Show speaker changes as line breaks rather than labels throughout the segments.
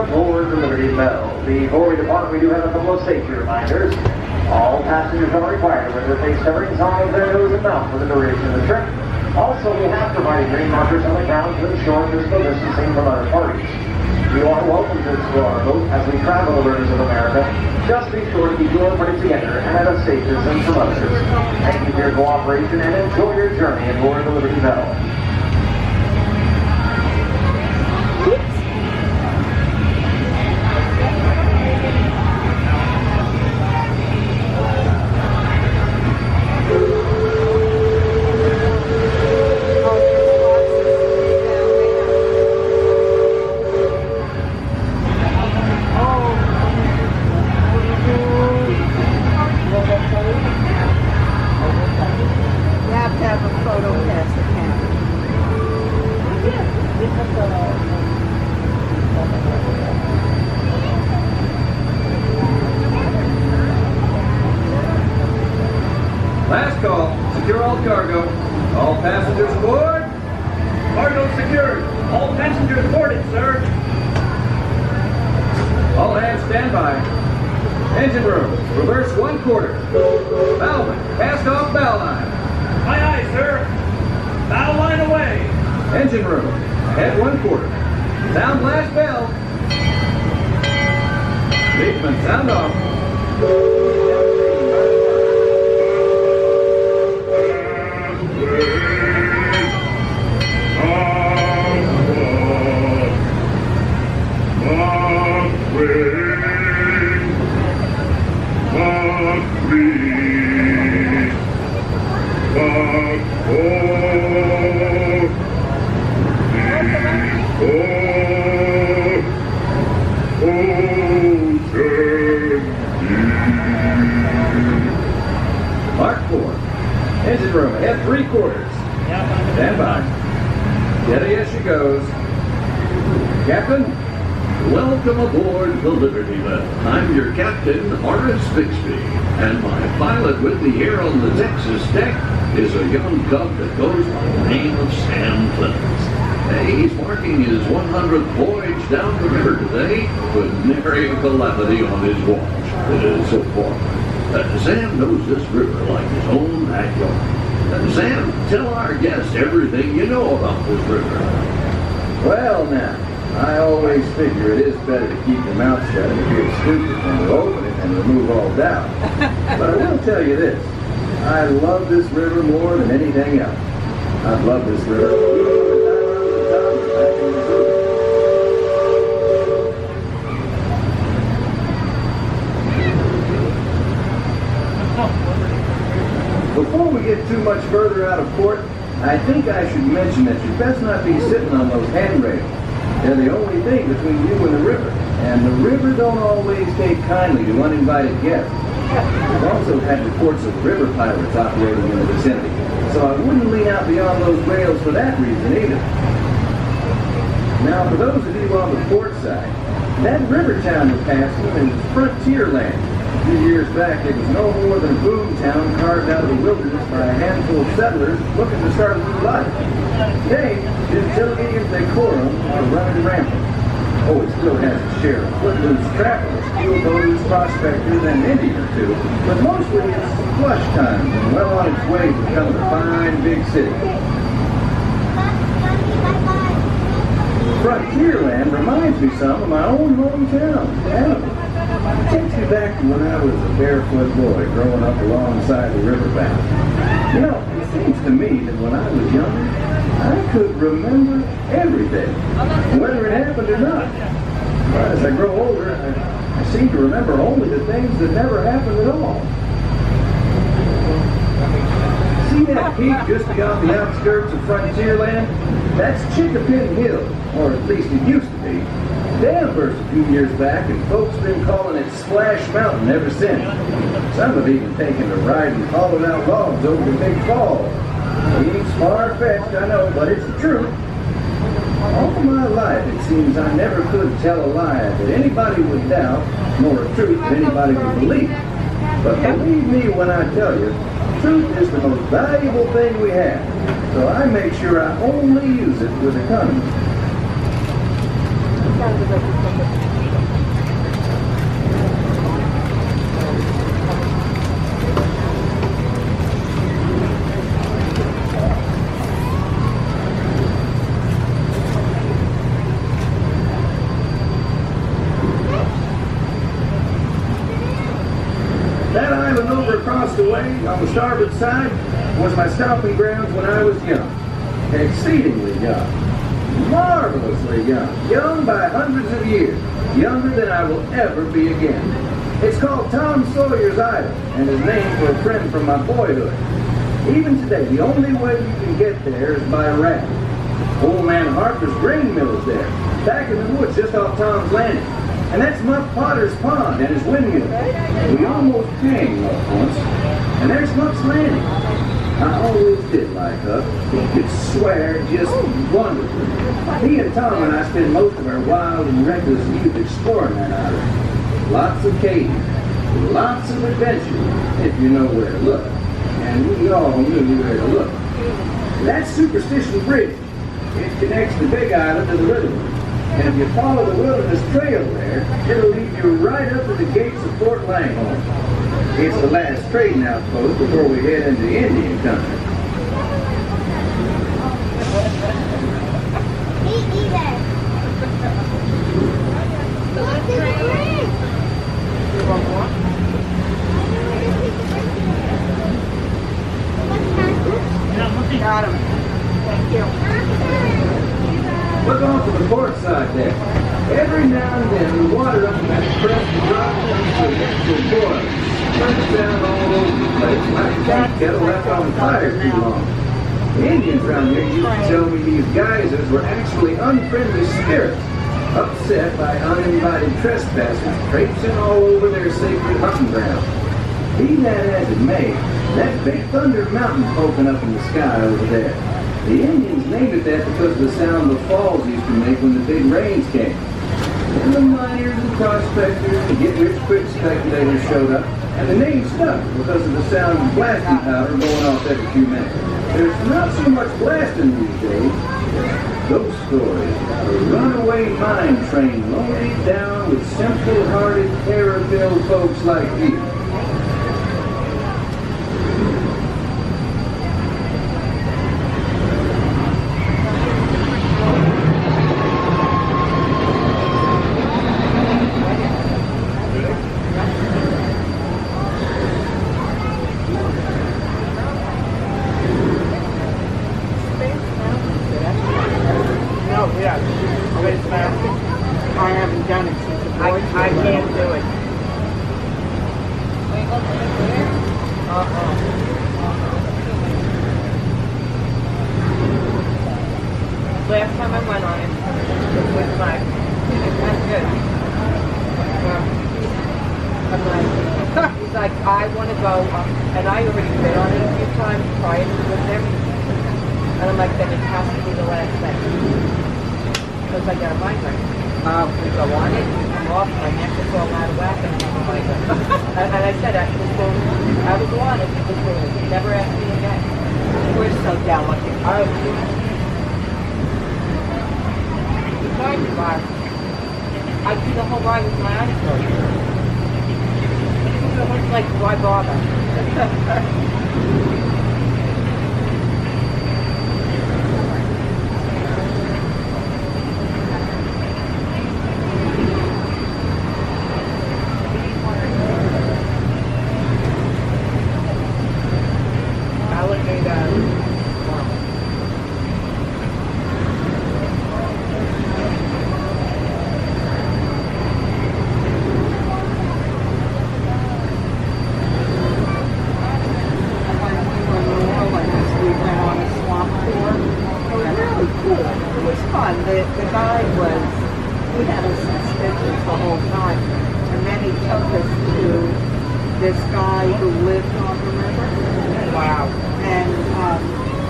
aboard the Liberty Belle. Before we depart, we do have a couple of safety reminders. All passengers are required to wear their face coverings on their nose and mouth for the duration of the trip. Also, we have provided green markers on the ground to ensure physical distancing from other parties. You are welcome to explore our boat as we travel the rivers of America. Just be sure to keep your party together and at a safe distance from others. Thank you for your cooperation and enjoy your journey aboard the Liberty Belle.
Last call. Secure all cargo. All passengers aboard.
Cargo secured. All passengers boarded, sir.
All hands stand by. Engine room. Reverse 1/4. Bowman. Cast off bow line.
Aye, aye, sir. Bow line away.
Engine room. Ahead 1/4. Sound blast bell. Leadman, sound off. Mark 4. Engine room ahead 3/4. Stand by. Steady as she goes. Captain?
Welcome aboard the Liberty Belle. I'm your captain, Horace Bixby, and my pilot with me here on the Texas deck is a young cub that goes by the name of Sam Clemens. He's marking his 100th voyage down the river today with nary a calamity on his watch. So far. Sam knows this river like his own backyard. Sam, tell our guests everything you know about this river.
Well now, I always figure it is better to keep your mouth shut and feel stupid than to open it and remove all doubt. But I will tell you this, I love this river more than anything else. I've loved this river even from the time I was a toddler back in Missouri. Before we get too much further out of port, I think I should mention that you best not be sitting on those handrails. They're the only thing between you and the river, and the river don't always take kindly to uninvited guests. We've also had reports of river pirates operating in the vicinity, so I wouldn't lean out beyond those rails for that reason either. Now, for those of you on the port side, that river town we're passing is frontier land. A few years back, it was no more than a boom town carved out of the wilderness by a handful of settlers looking to start a new life. Today, utility and decorum are running rampant. Oh, it still has its share of footloose travelers, steel boaters, prospectors, and Indians too, but mostly it's flush times and well on its way to becoming a fine big city. Frontierland reminds me some of my own hometown, Hannibal. It takes me back to when I was a barefoot boy growing up alongside the riverbank. You know, it seems to me that when I was younger, I could remember everything, whether it happened or not. But as I grow older, I seem to remember only the things that never happened at all. See that peak just beyond the outskirts of Frontierland? That's Chickapin Hill, or at least it used to be. Dam burst a few years back, and folks have been calling it Splash Mountain ever since. Some have even taken to riding hollowed out logs over the big falls. Seems far-fetched, I know, but it's the truth. All my life, it seems I never could tell a lie that anybody would doubt, nor a truth that anybody would believe. But believe me when I tell you, truth is the most valuable thing we have. So I make sure I only use it with economy. farthest away on the starboard side was my stomping grounds when I was young. Exceedingly young. Marvelously young. Young by hundreds of years. Younger than I will ever be again. It's called Tom Sawyer's Island and is named for a friend from my boyhood. Even today, the only way you can get there is by raft. Old man Harper's grain mill is there, back in the woods just off Tom's Landing. And that's Muck Potter's pond and his windmill. We almost came up once. And there's Muck's Landing. I always did like Huck. He could swear just wonderfully. He and Tom and I spent most of our wild and reckless youth exploring that island. Lots of caves, lots of adventure, if you know where to look. And we all knew where to look. That's Superstition Bridge. It connects the Big Island to the Little One. And if you follow the Wilderness Trail there, it'll lead you right up to the gates of Fort Langhorne. It's the last trading outpost before we head into Indian country.
Me either. You want more?
Got him. Thank you.
Look off to the port side there. Every now and then the water up in that crest drops into the boil. Turns down all over the place like a tea kettle left on fire too long. The Indians around here used to tell me these geysers were actually unfriendly spirits, upset by uninvited trespassers traipsing all over their sacred hunting ground. Be that as it may, that big Thunder Mountain poking up in the sky over there. The Indians named it that because of the sound the falls used to make when the big rains came. And the miners and prospectors and get-rich-quick speculators showed up, and the name stuck because of the sound of blasting powder going off every few minutes. There's not so much blasting these days. Those stories about a runaway mine train loaded down with simple-hearted, terror-filled folks like you.
I haven't done it since the boys. I can't do it.
Last time I went on it was like, that's good. I'm like, he's like, I want to go, and I already been on it a few times prior to with him. And I'm like, then it has to be the last thing. Because I got a migraine. We go on it, I'm off, my neck is all out of whack, and I have a migraine. And I said, I was on it, he never asked me again.
We're so delicate.
I do the whole ride with my eyes closed. It's like, why bother?
This guy who lived on the river. Wow. And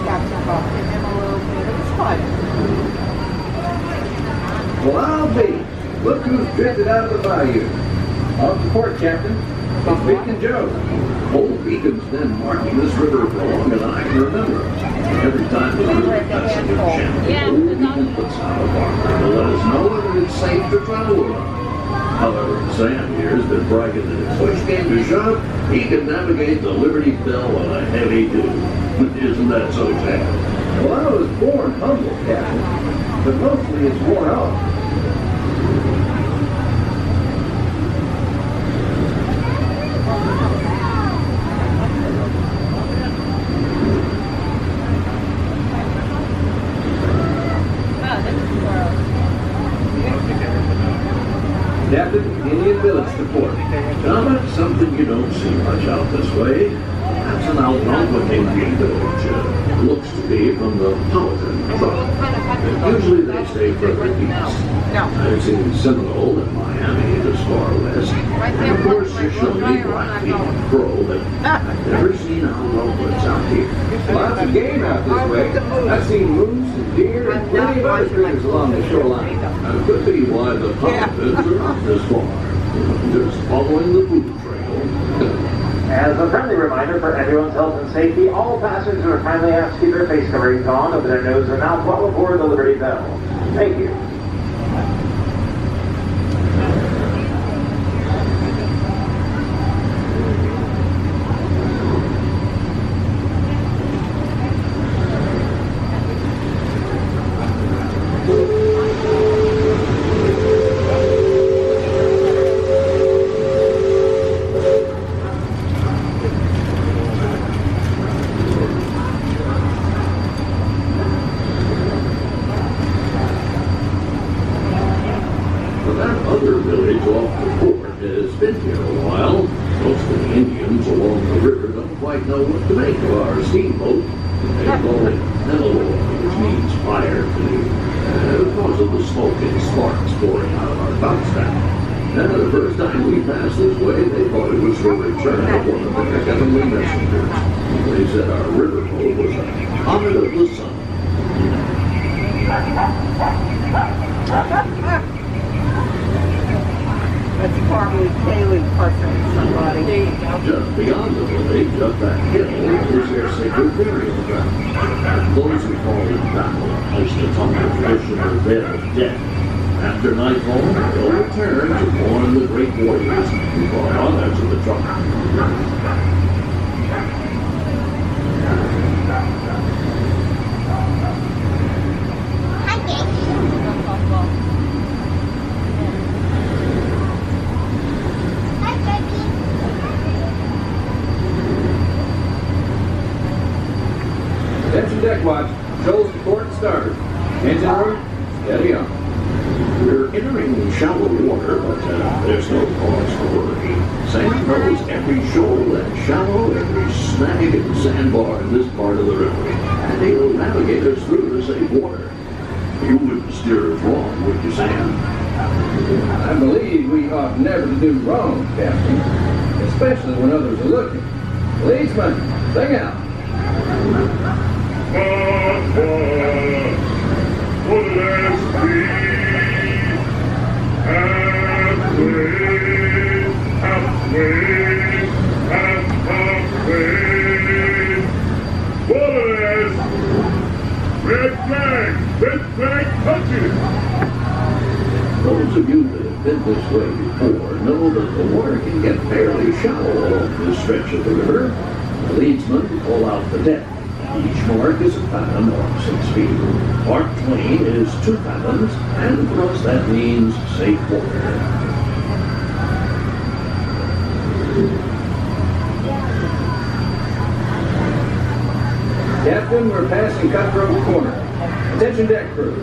got to talk to him a little bit. It was fun.
Well, I'll be. Look who's drifted out of the bayou. Off the port, Captain. It's Beacon Joe.
Old Beacon's been marking this river for longer than I can remember. Every time the river passes a channel, Old Beacon puts out a marker to let us know whether it's safe to travel or not. However, Sam here has been bragging that if push came to shove, he can navigate the Liberty Belle on a heavy duty. Isn't that so, Jack?
Well, I was born humble, Captain, but mostly it's worn off. Captain, Indian Village to port.
Now that's something you don't see much out this way. That's an Algonquin Indian village. Looks to be from the Powhatan tribe. Usually they stay further east. I've seen Seminole and Miami as far west. And of course Shoshone, Blackfeet, and Crow, but I've never seen Algonquins out here.
Lots of game out this way. I've seen moose and deer and plenty of other critters along the shoreline.
That could be why the Powhatans are up this far. Just following the food trail.
As a friendly reminder for everyone's health and safety, all passengers are kindly asked to keep their face coverings on over their nose and mouth while aboard the Liberty Belle. Thank you.
Other village off the port has been here a while. Most of the Indians along the river don't quite know what to make of our steamboat. They call it Penelope, which means fire canoe, because of the smoke and sparks pouring out of our bounce-back. And the first time we passed this way, they thought it was the return of one of their heavenly messengers. They said our riverboat was a comet of the sun.
That's probably Kaylee fussing somebody.
Just beyond the village, up that hill, is their sacred burial ground. Those who fall in battle placed upon the traditional bed of death. After nightfall, they'll return to mourn the great warriors who brought honor to the tribe.
Attention deck watch. Controls to port starboard. Engine room, steady on.
We're entering shallow water, but there's no cause for worry. Sam knows every shoal and shallow, every snag and sandbar in this part of the river, and he'll navigate us through to safe water. You wouldn't steer us wrong, would you, Sam?
I believe we ought never to do wrong, Captain, especially when others are looking. Policeman, sing out.
Red flag! Red flag touches!
Those of you that have been this way before know that the water can get fairly shallow along this stretch of the river. The leadsmen call out the depth. Each mark is a fathom or 6 feet. Mark Twain is 2 fathoms, and for us that means safe water.
Captain, we're passing Cutthroat Corner. Attention deck crew,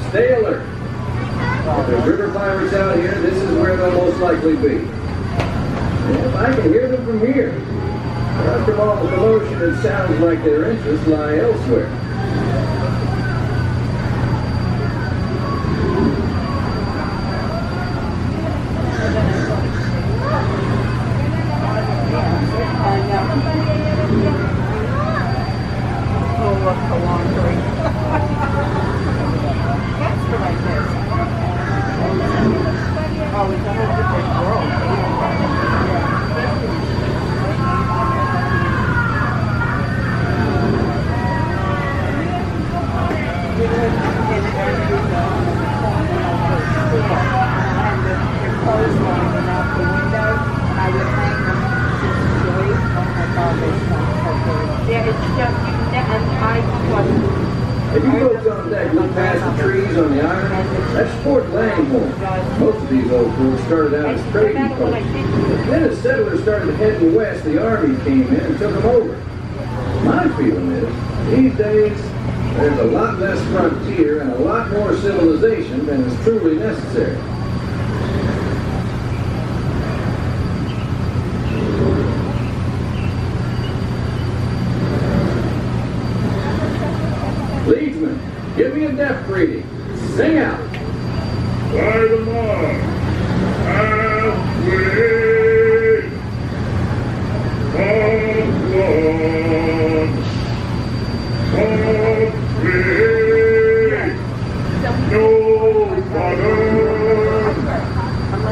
stay alert. If there's river pirates out here, this is where they'll most likely be. If I can hear them from here. After all the commotion, it sounds like their interests lie elsewhere.
Oh, look, the laundry. That's what I did. Oh, it's a whole different world.
Yeah, it's just, and I wasn't.
If you folks on deck look past the trees on the island, that's Fort Langhorne. Most of these old forts started out as trading posts. Then as settlers started heading west, the army came in and took them over. My feeling is, these days, there's a lot less frontier and a lot more civilization than is truly necessary.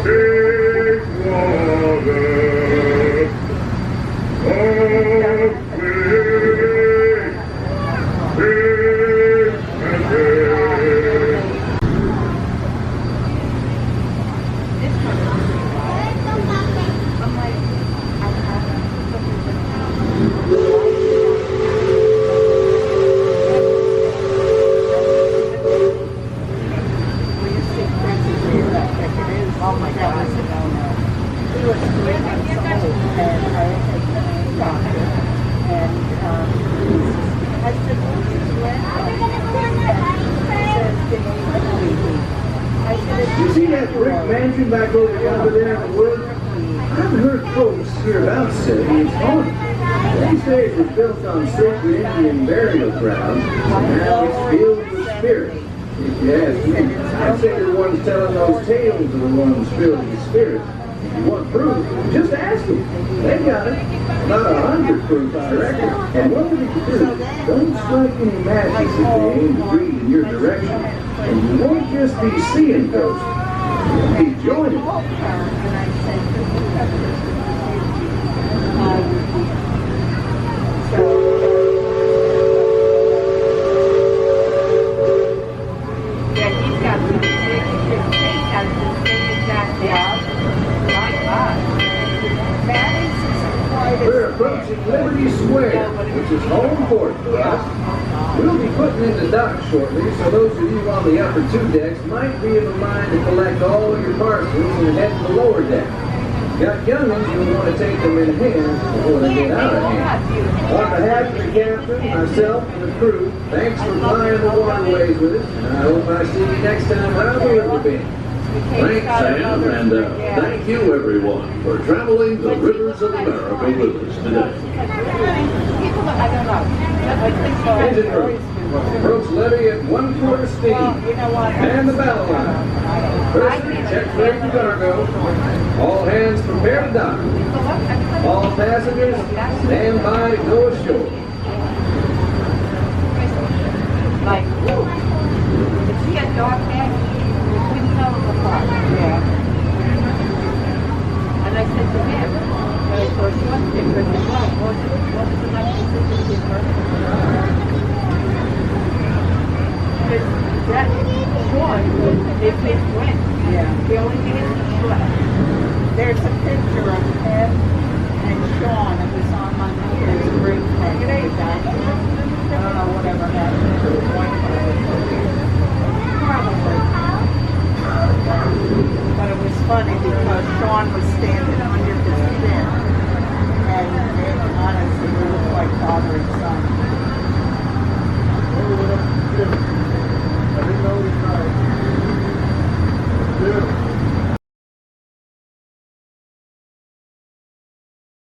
big water. Oh, big, big and big.
Oh my God, he was 3 months old, and I had a doctor, and I said, "What's his last name?" He said, I said,
You see that brick mansion back over there in the woods? I've heard folks hereabouts say it's haunted. They say it was built on sacred Indian burial grounds, and now it's filled with spirits. If you ask me, I'd say the ones telling those tales are the ones filled with spirits. If you want proof, just ask them. They got it. About 100 proofs, I reckon. And what would you do? Don't strike any matches if they aim to breathe in your direction. And you won't just be seeing ghosts. You'll be joining them.
Yeah, he's got some big, his face has the same exact house. My God.
We're approaching Liberty Square, which is home port for us. We'll be putting into dock shortly, so those of you on the upper 2 decks might be of a mind to collect all your parcels and head to the lower deck. Got young'uns who want to take them in hand before they get out of hand. On behalf of the captain, myself, and the crew, thanks for flying the waterways with us, and I hope I see you next time around the river bend.
Thanks, Sam, and thank you, everyone, for traveling the rivers of America with us today.
I don't know. I think so.
Engine room. Approach levee at 1/4 steam.
You know what?
And the battle line. First, check freight and cargo. All hands prepare to dock. All passengers, stand by to go ashore.
Like, woo. If she had dark hair, we couldn't tell them apart.
Yeah.
And I said to him, when I saw Sean different, what was the next decision different? Because that Sean, they played Gwen.
Yeah.
The only thing is he left.
There's a picture of him and Sean. It was on my mother's birthday. I don't know whatever happened to his wife. Probably. But it was funny because Sean was standing